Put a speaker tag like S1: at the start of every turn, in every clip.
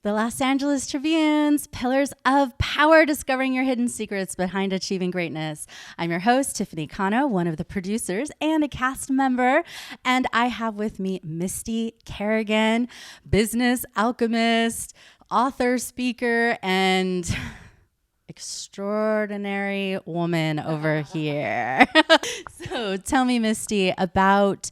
S1: The Los Angeles Tribune's Pillars of Power, discovering your hidden secrets behind achieving greatness. I'm your host, Tiffany Cano, one of the producers and a cast member. And I have with me Misty Kerrigan, Business Alchemist, author, speaker, and extraordinary woman over here. So tell me, Misty, about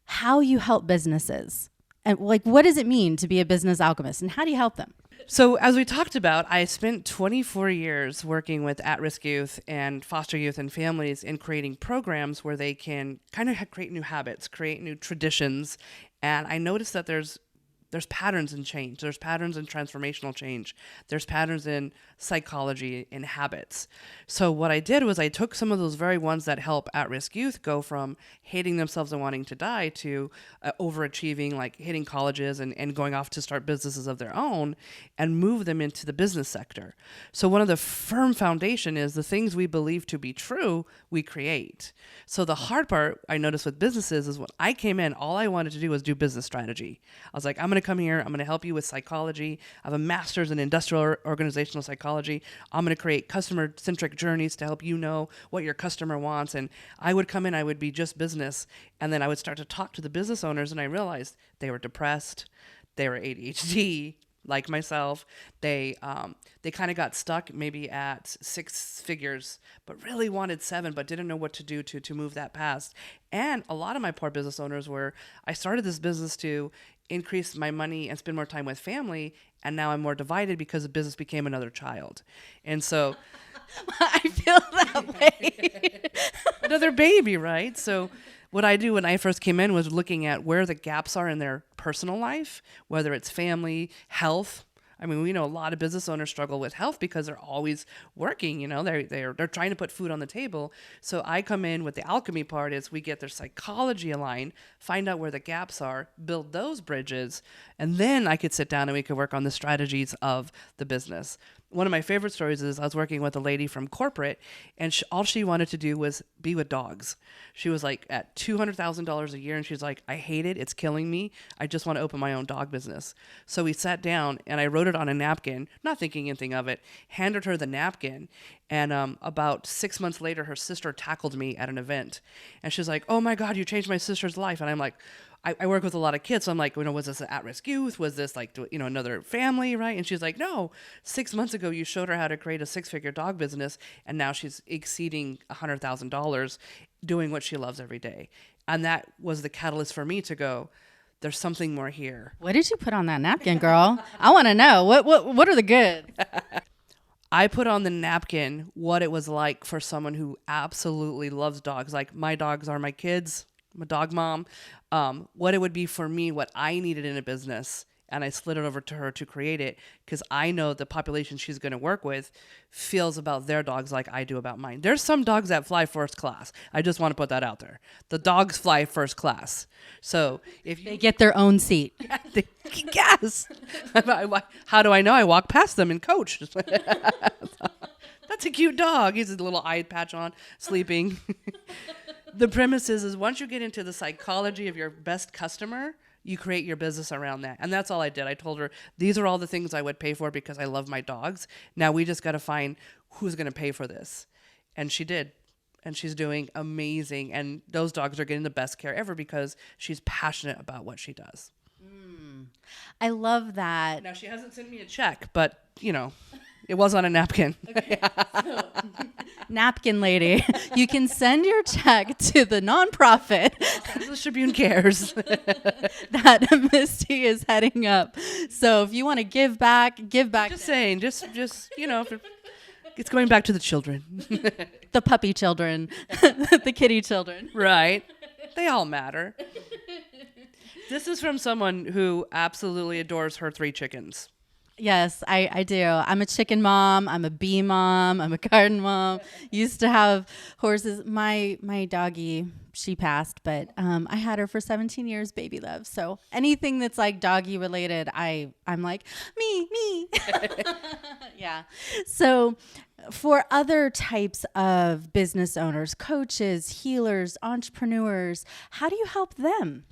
S1: how you help businesses. And what does it mean to be a business alchemist, and how do you help them?
S2: So as we talked about, I spent 24 years working with at-risk youth and foster youth and families in creating programs where they can kind of create new habits, create new traditions. And I noticed that there's patterns in change. There's patterns in transformational change. There's patterns in psychology, in habits. So what I did was I took some of those very ones that help at-risk youth go from hating themselves and wanting to die to overachieving, like hitting colleges and going off to start businesses of their own, and move them into the business sector. So one of the firm foundation is the things we believe to be true, we create. So the hard part I noticed with businesses is when I came in, all I wanted to do was do business strategy. I was like, I'm going to come here. I'm going to help you with psychology. I have a master's in industrial organizational psychology. I'm going to create customer-centric journeys to help you know what your customer wants. And I would come in, I would be just business. And then I would start to talk to the business owners, and I realized they were depressed. They were ADHD, like myself. They kind of got stuck maybe at 6 figures, but really wanted 7, but didn't know what to do to move that past. And a lot of my poor business owners were, I started this business to increase my money and spend more time with family, and now I'm more divided because the business became another child. And so
S1: I feel that way.
S2: another baby, right? So what I do when I first came in was looking at where the gaps are in their personal life, whether it's family, health. I mean, we know a lot of business owners struggle with health because they're always working, you know, they're trying to put food on the table. So I come in with the alchemy part is we get their psychology aligned, find out where the gaps are, build those bridges, and then I could sit down and we could work on the strategies of the business. One of my favorite stories is I was working with a lady from corporate, and all she wanted to do was be with dogs. She was like at $200,000 a year, and she's like, I hate it. It's killing me. I just want to open my own dog business. So we sat down, and I wrote it on a napkin, not thinking anything of it, handed her the napkin, and about 6 months later, her sister tackled me at an event, and she's like, oh my God, you changed my sister's life. And I'm like, I work with a lot of kids, so I'm like, was this an at-risk youth? Was this like, another family, right? And she's like, no, 6 months ago, you showed her how to create a 6-figure dog business, and now she's exceeding $100,000 doing what she loves every day. And that was the catalyst for me to go, there's something more here.
S1: What did you put on that napkin, girl? I want to know. What are the good?
S2: I put on the napkin what it was like for someone who absolutely loves dogs. Like, my dogs are my kids. I'm a dog mom. What it would be for me, what I needed in a business, and I slid it over to her to create it because I know the population she's going to work with feels about their dogs like I do about mine. There's some dogs that fly first class. I just want to put that out there. The dogs fly first class. So if
S1: They get their own seat.
S2: Yes. How do I know? I walk past them and coach. That's a cute dog. He's a little eye patch on, sleeping. The premise is once you get into the psychology of your best customer, you create your business around that. And that's all I did. I told her, these are all the things I would pay for because I love my dogs. Now we just got to find who's going to pay for this. And she did. And she's doing amazing. And those dogs are getting the best care ever because she's passionate about what she does.
S1: I love that.
S2: Now, she hasn't sent me a check, but, it was on a napkin.
S1: Okay. So, napkin lady, you can send your check to the nonprofit
S2: The Tribune cares.
S1: that Misty is heading up. So if you want to give back.
S2: Just saying, just it's going back to the children.
S1: The puppy children, the kitty children.
S2: Right. They all matter. This is from someone who absolutely adores her 3 chickens.
S1: Yes, I do. I'm a chicken mom. I'm a bee mom. I'm a garden mom. Used to have horses. My doggie, she passed, but I had her for 17 years, baby love. So anything that's like doggy related, I'm like, me. Yeah. So for other types of business owners, coaches, healers, entrepreneurs, how do you help them?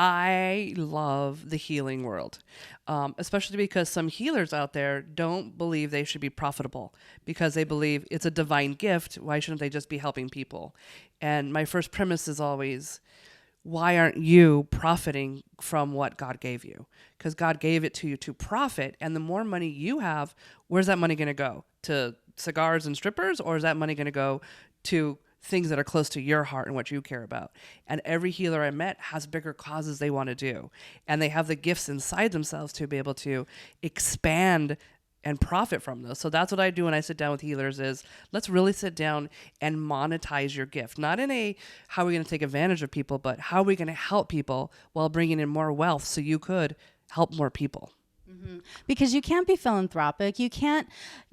S2: I love the healing world, especially because some healers out there don't believe they should be profitable because they believe it's a divine gift. Why shouldn't they just be helping people? And my first premise is always, why aren't you profiting from what God gave you? Because God gave it to you to profit. And the more money you have, where's that money going to go? To cigars and strippers? Or is that money going to go to things that are close to your heart and what you care about? And every healer I met has bigger causes they want to do. And they have the gifts inside themselves to be able to expand and profit from those. So that's what I do when I sit down with healers is let's really sit down and monetize your gift. Not in a how are we going to take advantage of people, but how are we going to help people while bringing in more wealth so you could help more people.
S1: Mm-hmm. Because you can't be philanthropic. You can't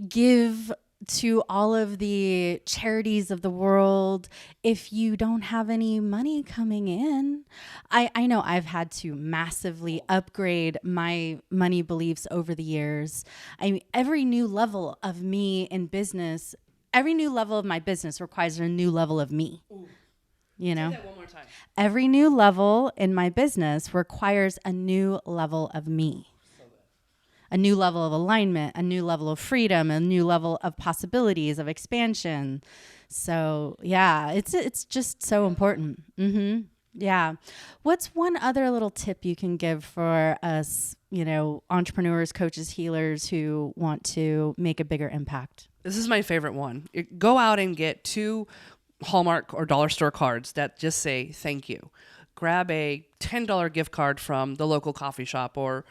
S1: give to all of the charities of the world if you don't have any money coming in. I know I've had to massively upgrade my money beliefs over the years. I mean, every new level of me in business, every new level of my business requires a new level of me.
S2: Ooh.
S1: You know,
S2: Say that one more time.
S1: Every new level in my business requires a new level of me. A new level of alignment, a new level of freedom, a new level of possibilities, of expansion. So yeah, it's just so important. Mm-hmm. Yeah. What's one other little tip you can give for us, entrepreneurs, coaches, healers who want to make a bigger impact?
S2: This is my favorite one. Go out and get 2 Hallmark or dollar store cards that just say thank you. Grab a $10 gift card from the local coffee shop or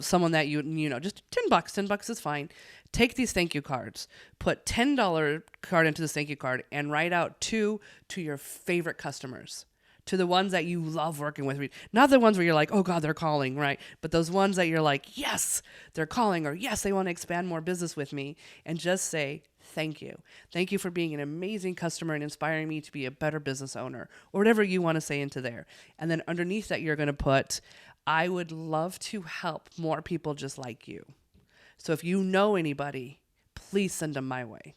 S2: someone that you know, just $10. $10 is fine. Take these thank you cards, put $10 card into this thank you card, and write out 2 to your favorite customers, to the ones that you love working with. Not the ones where you're like, oh God, they're calling, right? But those ones that you're like, yes, they're calling, or yes, they want to expand more business with me, and just say, thank you. Thank you for being an amazing customer and inspiring me to be a better business owner, or whatever you want to say into there. And then underneath that, you're going to put, I would love to help more people just like you. So if you know anybody, please send them my way.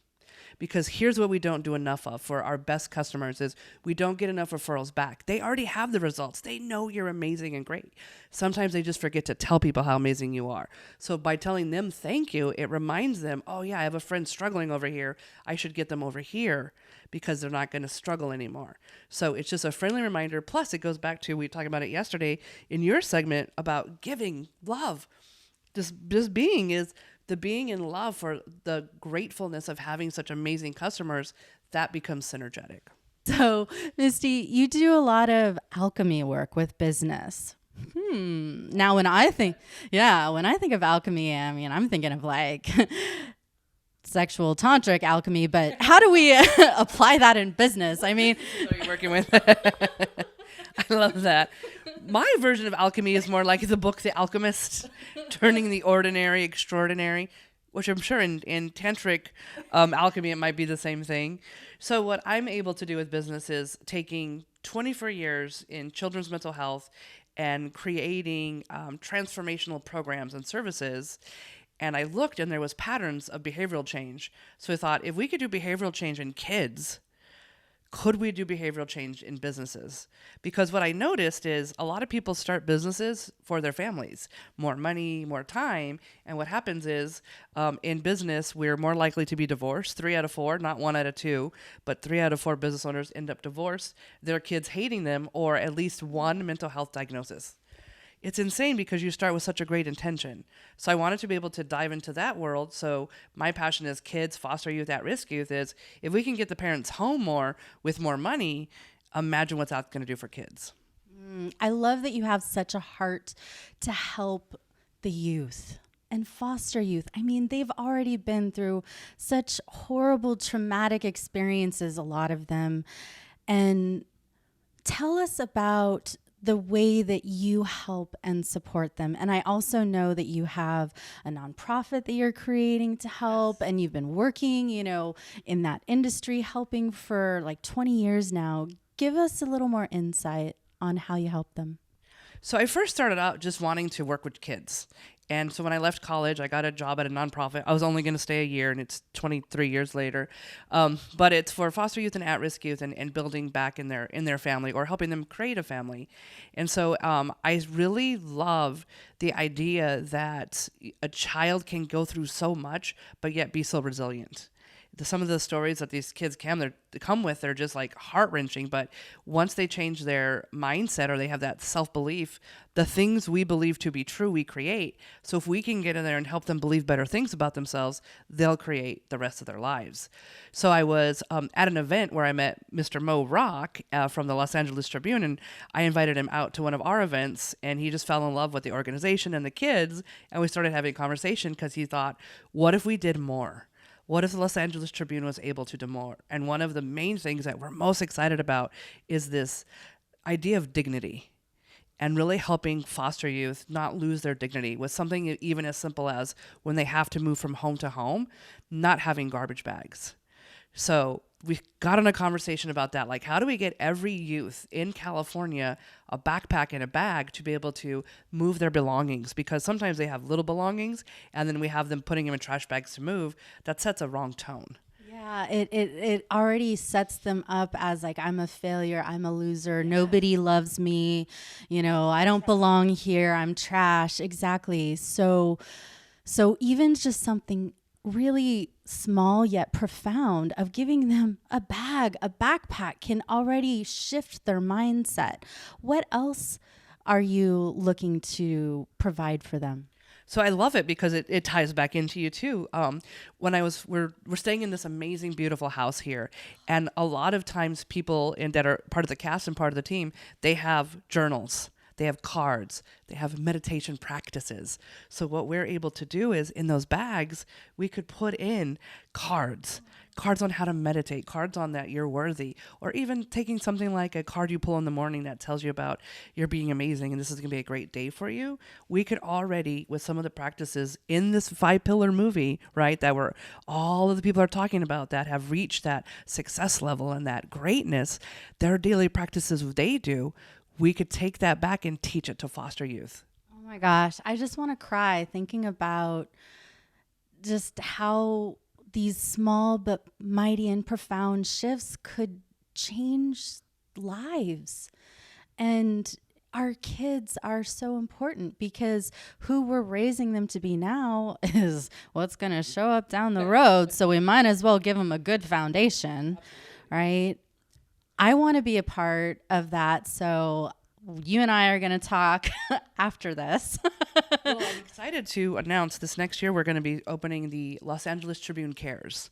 S2: Because here's what we don't do enough of for our best customers is we don't get enough referrals back. They already have the results. They know you're amazing and great. Sometimes they just forget to tell people how amazing you are. So by telling them thank you, it reminds them, oh yeah, I have a friend struggling over here. I should get them over here because they're not going to struggle anymore. So it's just a friendly reminder. Plus it goes back to, we talked about it yesterday in your segment about giving, love. Just being is the being in love for the gratefulness of having such amazing customers, that becomes synergetic.
S1: So, Misty, you do a lot of alchemy work with business. Now, when I think of alchemy, I mean, I'm thinking of like sexual tantric alchemy, but how do we apply that in business? I mean,
S2: what are you working with? I love that. My version of alchemy is more like the book The Alchemist, turning the ordinary extraordinary, which I'm sure in tantric alchemy it might be the same thing. So what I'm able to do with business is taking 24 years in children's mental health and creating transformational programs and services. And I looked and there was patterns of behavioral change. So I thought, if we could do behavioral change in kids, could we do behavioral change in businesses? Because what I noticed is a lot of people start businesses for their families, more money, more time. And what happens is in business, we're more likely to be divorced. 3 out of 4, not 1 out of 2, but 3 out of 4 business owners end up divorced, their kids hating them, or at least 1 mental health diagnosis. It's insane because you start with such a great intention. So I wanted to be able to dive into that world. So my passion as kids, foster youth, at-risk youth is if we can get the parents home more with more money, imagine what that's going to do for kids.
S1: I love that you have such a heart to help the youth and foster youth. I mean, they've already been through such horrible, traumatic experiences, a lot of them. And tell us about the way that you help and support them. And I also know that you have a nonprofit that you're creating to help, and you've been working, in that industry, helping for like 20 years now. Give us a little more insight on how you help them.
S2: So I first started out just wanting to work with kids. And so when I left college, I got a job at a nonprofit. I was only going to stay a year, and it's 23 years later. But it's for foster youth and at-risk youth, and building back in their family, or helping them create a family. And so I really love the idea that a child can go through so much, but yet be so resilient. Some of the stories that these kids come with, they're just like heart-wrenching. But once they change their mindset, or they have that self-belief, the things we believe to be true, we create. So if we can get in there and help them believe better things about themselves, they'll create the rest of their lives. So I was at an event where I met Mr. Mo Rock from the Los Angeles Tribune, and I invited him out to one of our events, and he just fell in love with the organization and the kids, and we started having a conversation because he thought, what if we did more? What if the Los Angeles Tribune was able to do more? And one of the main things that we're most excited about is this idea of dignity, and really helping foster youth not lose their dignity with something even as simple as, when they have to move from home to home, not having garbage bags. So we got on a conversation about that. Like, how do we get every youth in California a backpack and a bag to be able to move their belongings? Because sometimes they have little belongings, and then we have them putting them in trash bags to move. That sets a wrong tone.
S1: Yeah, it already sets them up as like, I'm a failure, I'm a loser, nobody loves me, I don't belong here, I'm trash. Exactly. So even just something really small yet profound of giving them a bag, a backpack, can already shift their mindset. What else are you looking to provide for them?
S2: So I love it because it ties back into you too. We're staying in this amazing, beautiful house here, and a lot of times people that are part of the cast and part of the team, they have journals. They have cards, they have meditation practices. So what we're able to do is, in those bags, we could put in cards on how to meditate, cards on that you're worthy, or even taking something like a card you pull in the morning that tells you about you're being amazing and this is going to be a great day for you. We could already, with some of the practices in this 5-pillar movie, right, that all of the people are talking about that have reached that success level and that greatness, their daily practices they do, we could take that back and teach it to foster youth.
S1: Oh my gosh, I just want to cry thinking about just how these small but mighty and profound shifts could change lives. And our kids are so important, because who we're raising them to be now is what's going to show up down the road. So we might as well give them a good foundation, right? I want to be a part of that. So you and I are going to talk after this.
S2: Well, I'm excited to announce this next year we're going to be opening the Los Angeles Tribune Cares.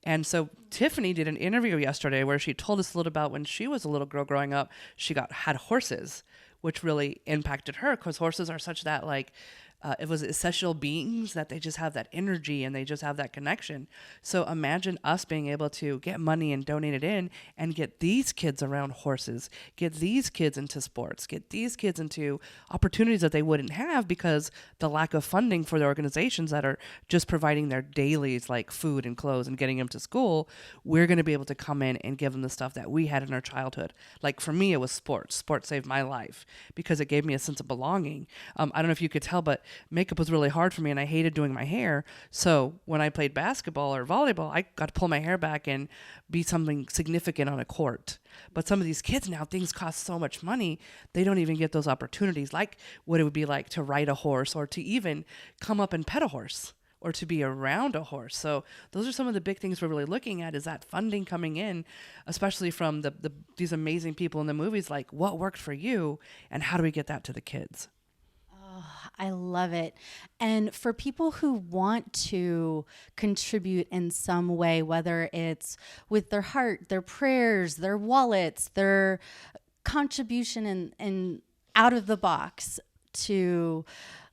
S2: And so Tiffany did an interview yesterday where she told us a little about when she was a little girl growing up, she had horses, which really impacted her, because horses are such that it was essential beings, that they just have that energy and they just have that connection. So imagine us being able to get money and donate it in and get these kids around horses, get these kids into sports, get these kids into opportunities that they wouldn't have because the lack of funding for the organizations that are just providing their dailies like food and clothes and getting them to school. We're going to be able to come in and give them the stuff that we had in our childhood. Like for me, it was sports. Sports saved my life because it gave me a sense of belonging. I don't know if you could tell, but makeup was really hard for me and I hated doing my hair. So when I played basketball or volleyball, I got to pull my hair back and be something significant on a court. But some of these kids now, things cost so much money, they don't even get those opportunities, like what it would be like to ride a horse or to even come up and pet a horse or to be around a horse. So those are some of the big things we're really looking at, is that funding coming in, especially from these amazing people in the movies, like what worked for you and how do we get that to the kids?
S1: I love it. And for people who want to contribute in some way, whether it's with their heart, their prayers, their wallets, their contribution and out of the box to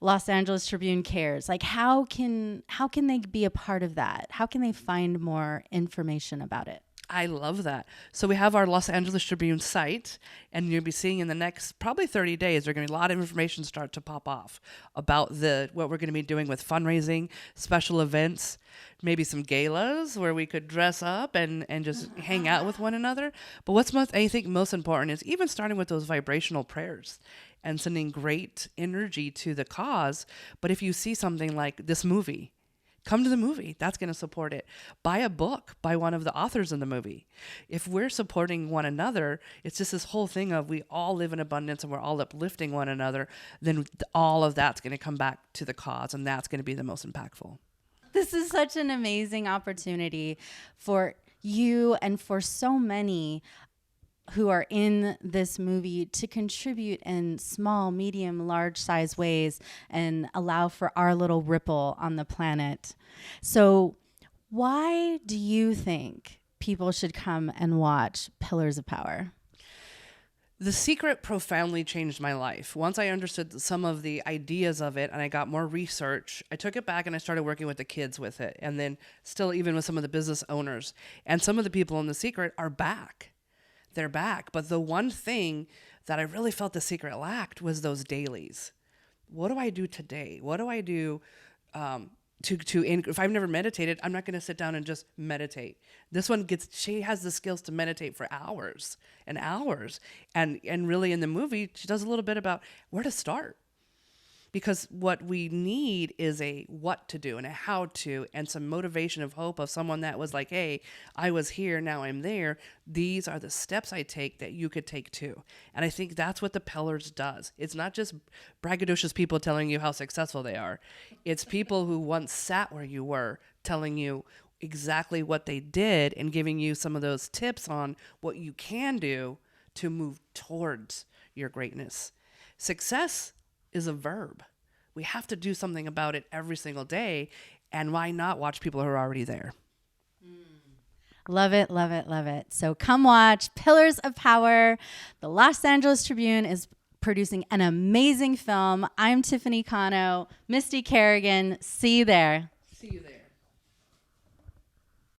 S1: Los Angeles Tribune Cares, like how can they be a part of that? How can they find more information about it?
S2: I love that. So we have our Los Angeles Tribune site, and you'll be seeing in the next probably 30 days, there's going to be a lot of information start to pop off about what we're going to be doing with fundraising, special events, maybe some galas where we could dress up and just hang out with one another. But what's I think most important is even starting with those vibrational prayers and sending great energy to the cause. But if you see something like this movie, come to the movie. That's going to support it. Buy a book by one of the authors in the movie. If we're supporting one another, it's just this whole thing of we all live in abundance and we're all uplifting one another, then all of that's going to come back to the cause, and that's going to be the most impactful.
S1: This is such an amazing opportunity for you and for so many who are in this movie to contribute in small, medium, large size ways and allow for our little ripple on the planet. So why do you think people should come and watch Pillars of Power?
S2: The Secret profoundly changed my life. Once I understood some of the ideas of it and I got more research, I took it back and I started working with the kids with it. And then still even with some of the business owners. And some of the people in The Secret are back. They're back. But the one thing that I really felt The Secret lacked was those dailies. What do I do today? What do I do if I've never meditated, I'm not going to sit down and just meditate. This one she has the skills to meditate for hours and hours. And really in the movie, she does a little bit about where to start. Because what we need is a what to do and a how to and some motivation of hope of someone that was like, hey, I was here, now I'm there. These are the steps I take that you could take too. And I think that's what the Pillars does. It's not just braggadocious people telling you how successful they are. It's people who once sat where you were telling you exactly what they did and giving you some of those tips on what you can do to move towards your greatness. Success is a verb. We have to do something about it every single day. And why not watch people who are already there?
S1: Love it, love it, love it. So come watch Pillars of Power. The Los Angeles Tribune is producing an amazing film. I'm Tiffany Cano, Misty Kerrigan. See you there.
S2: See you there.